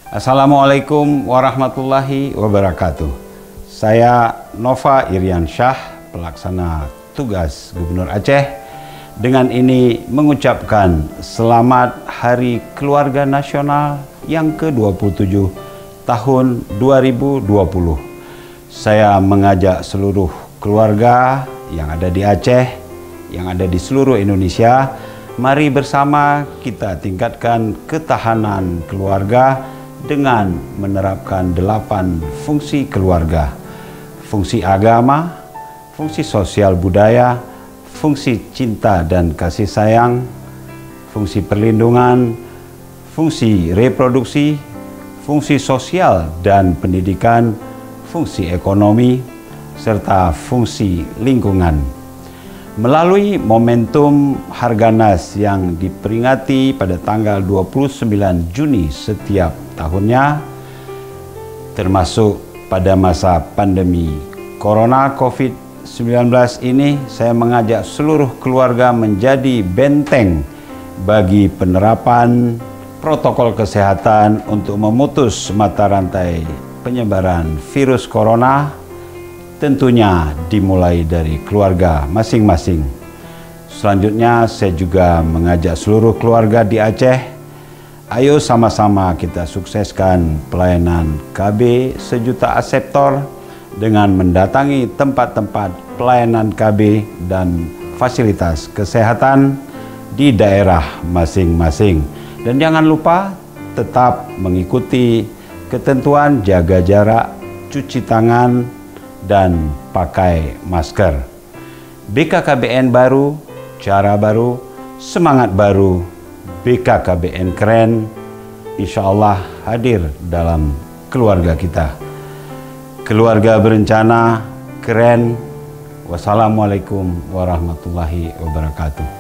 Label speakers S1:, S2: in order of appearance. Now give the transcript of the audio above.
S1: Assalamualaikum warahmatullahi wabarakatuh. Saya Nova Iriansyah, pelaksana tugas Gubernur Aceh. Dengan ini mengucapkan selamat Hari Keluarga Nasional yang ke-27 tahun 2020. Saya mengajak seluruh keluarga yang ada di Aceh, yang ada di seluruh Indonesia, mari bersama kita tingkatkan ketahanan keluarga dengan menerapkan 8 fungsi keluarga. Fungsi agama, fungsi sosial budaya, fungsi cinta dan kasih sayang, fungsi perlindungan, fungsi reproduksi, fungsi sosial dan pendidikan, fungsi ekonomi, serta fungsi lingkungan. Melalui momentum Harganas yang diperingati pada tanggal 29 Juni setiap tahunnya, termasuk pada masa pandemi Corona COVID-19 ini, saya mengajak seluruh keluarga menjadi benteng bagi penerapan protokol kesehatan untuk memutus mata rantai penyebaran virus corona, tentunya dimulai dari keluarga masing-masing. Selanjutnya saya juga mengajak seluruh keluarga di Aceh, ayo sama-sama kita sukseskan pelayanan KB sejuta aseptor dengan mendatangi tempat-tempat pelayanan KB dan fasilitas kesehatan di daerah masing-masing. Dan jangan lupa tetap mengikuti ketentuan jaga jarak, cuci tangan, dan pakai masker. BKKBN baru, cara baru, semangat baru, BKKBN keren, insya Allah hadir dalam keluarga kita. Keluarga berencana, keren. Wassalamualaikum warahmatullahi wabarakatuh.